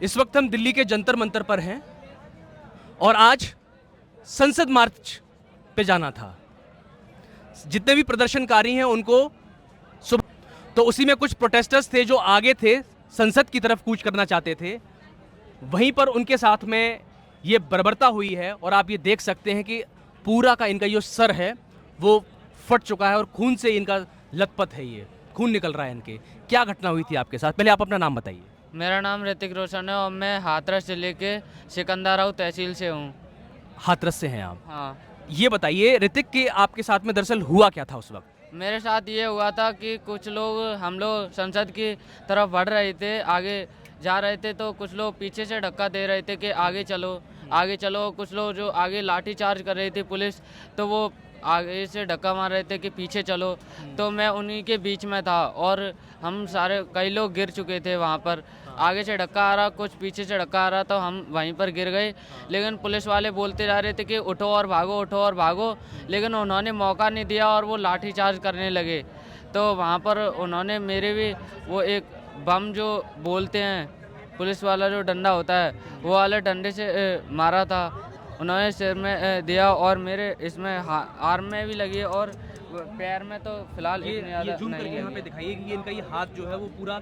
इस वक्त हम दिल्ली के जंतर मंतर पर हैं और आज संसद मार्च पे जाना था। जितने भी प्रदर्शनकारी हैं उनको सुबह तो उसी में कुछ प्रोटेस्टर्स थे जो आगे थे, संसद की तरफ कूच करना चाहते थे। वहीं पर उनके साथ में ये बर्बरता हुई है और आप ये देख सकते हैं कि पूरा का इनका जो सर है वो फट चुका है और खून से इनका लथपथ है, ये खून निकल रहा है इनके। क्या घटना हुई थी आपके साथ, पहले आप अपना नाम बताइए। मेरा नाम ऋतिक रोशन है और मैं हाथरस जिले के सिकंदराबाद तहसील से हूँ। हाथरस से हैं आप? हाँ, ये बताइए ऋतिक कि आपके साथ में दरअसल हुआ क्या था उस वक्त? मेरे साथ ये हुआ था कि कुछ लोग हम लोग संसद की तरफ बढ़ रहे थे, आगे जा रहे थे, तो कुछ लोग पीछे से धक्का दे रहे थे कि आगे चलो आगे चलो। कुछ लोग जो आगे लाठी चार्ज कर रही थी पुलिस, तो वो आगे से धक्का मार रहे थे कि पीछे चलो। तो मैं उन्हीं के बीच में था और हम सारे कई लोग गिर चुके थे वहाँ पर। आगे से धक्का आ रहा, कुछ पीछे से धक्का आ रहा, तो हम वहीं पर गिर गए। लेकिन पुलिस वाले बोलते जा रहे थे कि उठो और भागो, उठो और भागो, लेकिन उन्होंने मौका नहीं दिया और वो लाठी चार्ज करने लगे। तो वहाँ पर उन्होंने मेरे भी वो एक बम जो बोलते हैं, पुलिस वाला जो डंडा होता है, वो वाले डंडे से मारा था। उन्होंने सिर में दिया और मेरे इसमें आर्म में भी लगी और पैर में तो फिलहाल इतनी ज़्यादा जूम नहीं करके यहाँ पे लगी। दिखाइए कि ये इनका ये हाथ जो है वो पूरा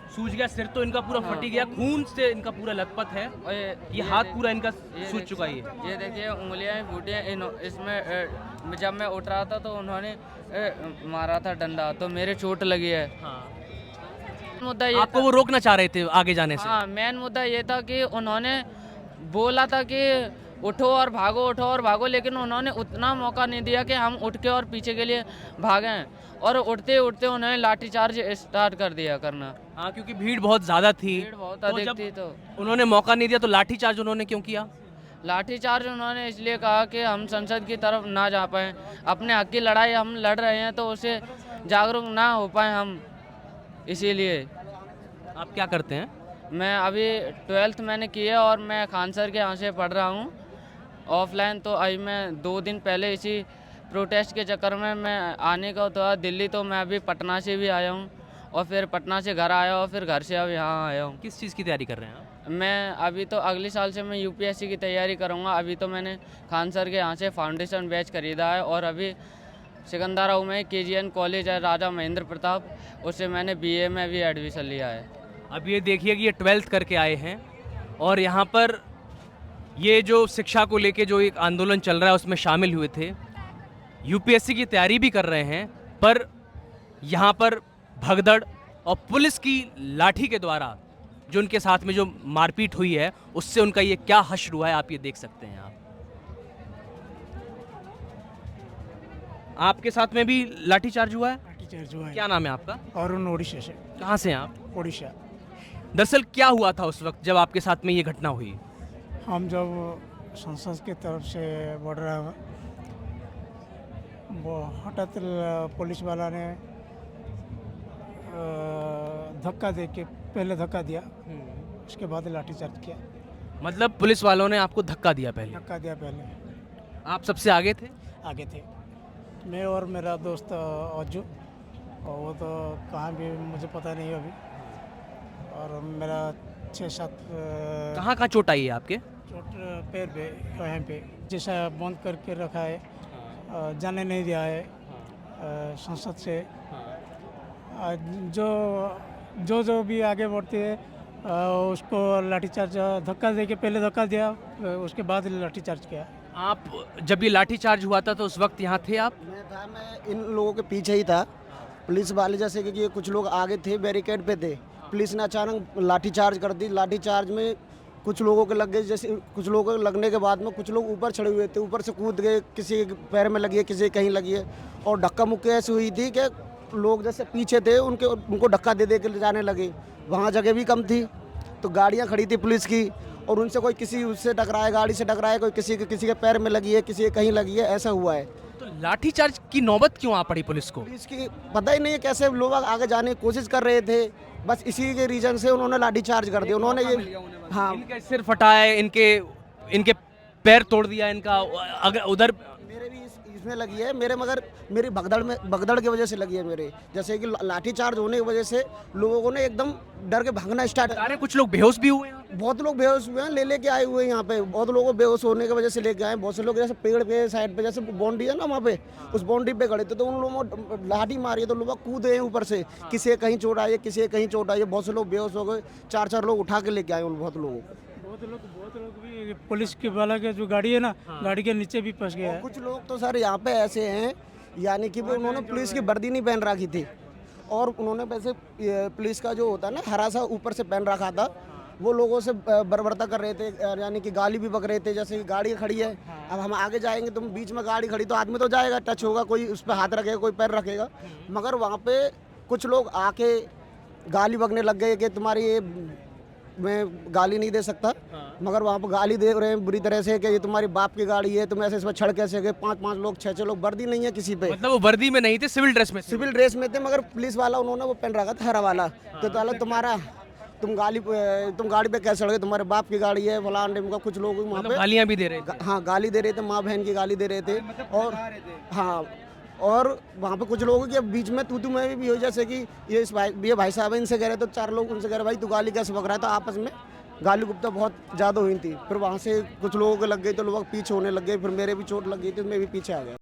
सूज गया, सिर तो इनका पूरा हाँ। फटी गया, खून से इनका पूरा लथपथ है। और ये हाथ पूरा इनका ये सूज चुका है। ये देखिए उंगलियां भी फूटी हैं। इसमें जब मैं उठ रहा था तो उन्होंने मारा था डंडा, तो मेरे चोट लगी है। हाँ। मुद्दा ये आपको वो रोकना चाह रहे थे आगे जाने से? हाँ, मेन मुद्दा ये था कि उन्होंने बोला था कि उठो और भागो, उठो और भागो, लेकिन उन्होंने उतना मौका नहीं दिया कि हम उठ के और पीछे के लिए भागें, और उठते उठते उन्होंने लाठीचार्ज स्टार्ट कर दिया करना। हाँ, क्योंकि भीड़ बहुत ज्यादा थी। भीड़ बहुत तो अधिक जब थी, तो उन्होंने मौका नहीं दिया तो लाठीचार्ज उन्होंने क्यों किया? लाठीचार्ज उन्होंने इसलिए कहा कि हम संसद की तरफ ना जा पाएँ, अपने हक की लड़ाई हम लड़ रहे हैं, तो उसे जागरूक ना हो पाए हम, इसीलिए। आप क्या करते हैं? मैं अभी 12th मैंने की है और मैं खान सर के यहाँ से पढ़ रहा हूँ ऑफलाइन। तो अभी मैं 2 दिन पहले इसी प्रोटेस्ट के चक्कर में मैं आने का था दिल्ली, तो मैं अभी पटना से भी आया हूँ और फिर पटना से घर आया और फिर घर से अब यहाँ आया हूँ। किस चीज़ की तैयारी कर रहे हैं आप? मैं अभी तो अगले साल से मैं यूपीएससी की तैयारी करूँगा। अभी तो मैंने खान सर के यहाँ से फाउंडेशन बैच खरीदा है और अभी सिकंदराबाद में केजीएन कॉलेज है राजा महेंद्र प्रताप, उससे मैंने बीए में भी एडमिशन लिया है। अब ये देखिए कि ये 12th करके आए हैं और यहाँ पर ये जो शिक्षा को लेके जो एक आंदोलन चल रहा है उसमें शामिल हुए थे, यूपीएससी की तैयारी भी कर रहे हैं, पर यहाँ पर भगदड़ और पुलिस की लाठी के द्वारा जो उनके साथ में जो मारपीट हुई है उससे उनका ये क्या हश्र हुआ है आप ये देख सकते हैं। आपके साथ में भी लाठीचार्ज हुआ है? लाठीचार्ज हुआ है। क्या नाम है आपका? अरुण ओडिशा से। कहाँ से हैं आप? ओडिशा। दरअसल क्या हुआ था उस वक्त जब आपके साथ में ये घटना हुई? हम जब संसद की तरफ से बढ़ रहे हैं, वो हठात पुलिस वाला ने धक्का दे के पहले धक्का दिया, उसके बाद लाठीचार्ज किया। मतलब पुलिस वालों ने आपको धक्का दिया पहले? धक्का दिया पहले। आप सबसे आगे थे? आगे थे मैं और मेरा दोस्त अज्जू, और वो तो कहाँ भी मुझे पता नहीं अभी। और मेरा 6-7 कहाँ कहाँ चोट आई है आपके? चोट पैर पे, यहाँ पे जैसा बंद करके रखा है, जाने नहीं दिया है संसद से। जो जो जो भी आगे बढ़ती है उसको लाठीचार्ज, धक्का दे के पहले धक्का दिया, उसके बाद लाठीचार्ज किया। आप जब ये लाठीचार्ज हुआ था तो उस वक्त यहाँ थे आप? मैं इन लोगों के पीछे ही था। पुलिस वाले जैसे कि कुछ लोग आगे थे, बैरिकेड पे थे, पुलिस ने अचानक लाठीचार्ज कर दी। लाठीचार्ज में कुछ लोगों के लग गए, जैसे कुछ लोगों के लगने के बाद में कुछ लोग ऊपर चढ़े हुए थे, ऊपर से कूद गए, किसी के पैर में लगी है, किसी कहीं लगी है। और धक्का मुक्की ऐसी हुई थी कि लोग जैसे पीछे थे उनको धक्का दे दे के जाने लगे। वहाँ जगह भी कम थी, तो गाड़ियाँ खड़ी थी पुलिस की, और उनसे कोई किसी उससे टकराए, गाड़ी से टकराए, कोई किसी के पैर में लगी है, किसी के कहीं लगी है, ऐसा हुआ है। तो लाठीचार्ज की नौबत क्यों आ पड़ी पुलिस को? पुलिस की पता ही नहीं है कैसे लोग आगे जाने की कोशिश कर रहे थे, बस इसी के रीजन से उन्होंने लाठीचार्ज कर दिया। उन्होंने ये हाँ, इनके सिर फटाए, इनके पैर तोड़ दिया इनका। अगर उधर मेरे भी किसमें लगी है मेरे, मगर मेरी भगदड़ की वजह से लगी है मेरे। जैसे कि लाठी चार्ज होने की वजह से लोगों को ने एकदम डर के भागना स्टार्ट। बता रहे हैं कुछ लोग बेहोश भी हुए हैं। बहुत लोग बेहोश हुए हैं, लेके आए हुए हैं यहाँ पे। बहुत लोगों को बेहोश होने की वजह से लेके आए। बहुत से लोग जैसे पेड़ पे साइड पे, जैसे बाउंड्री है ना वहाँ पे, उस बाउंड्री पे खड़े थे तो उन लोगों को लाठी मारी है तो लोग कूदे हैं ऊपर से। किसी कहीं चोट आई है, किसी कहीं चोट आई है। बहुत से लोग बेहोश हो गए, 4-4 लोग उठा के लेके आए उन बहुत लोगों को। बहुत लोग भी पुलिस के वाला के जो गाड़ी है ना, गाड़ी के नीचे भी फंस गया है। कुछ लोग तो सर यहाँ पे ऐसे हैं, यानी कि वो उन्होंने पुलिस की वर्दी नहीं पहन रखी थी और उन्होंने वैसे पुलिस का जो होता है ना हरा सा ऊपर से पहन रखा था। वो लोगों से बर्बरता कर रहे थे, यानी कि गाली भी बक रहे थे। जैसे कि गाड़ी खड़ी है, अब हम आगे जाएंगे, तुम बीच में गाड़ी खड़ी तो आदमी तो जाएगा, टच होगा, कोई उस पर हाथ रखेगा, कोई पैर रखेगा। मगर वहाँ पे कुछ लोग आके गाली बकने लग गए कि तुम्हारी ये, मैं गाली नहीं दे सकता, मगर वहाँ पर गाली दे रहे हैं बुरी तरह से कि ये तुम्हारी बाप की गाड़ी है, तुम ऐसे इसमें छड़ कैसे गए। 5-5 लोग 6-6 लोग, वर्दी नहीं है किसी पे। मतलब वो वर्दी में नहीं थे, सिविल ड्रेस में थे। सिविल ड्रेस में थे, मगर पुलिस वाला उन्होंने वो पहन रखा था हरा वाला। तो ताला तुम गाड़ी पे कैसे चढ़ गए, तुम्हारे बाप की गाड़ी है फलान ढिमका। कुछ लोग वहाँ मतलब पे गालियां भी दे रहे थे। हाँ गाली दे रहे थे, माँ बहन की गाली दे रहे थे। और हाँ, और वहाँ पे कुछ लोगों के बीच में तू मैं भी हुई। जैसे कि ये भाई साहब है, इनसे कह रहे तो 4 लोग उनसे कह रहे भाई तू गाली कैसे बक रहा है। तो आपस में गाली गुप्ता बहुत ज़्यादा हुई थी। फिर वहाँ से कुछ लोगों को लग गई तो लोग पीछे होने लग गए। फिर मेरे भी चोट लग गई थी, मैं भी पीछे आ गया।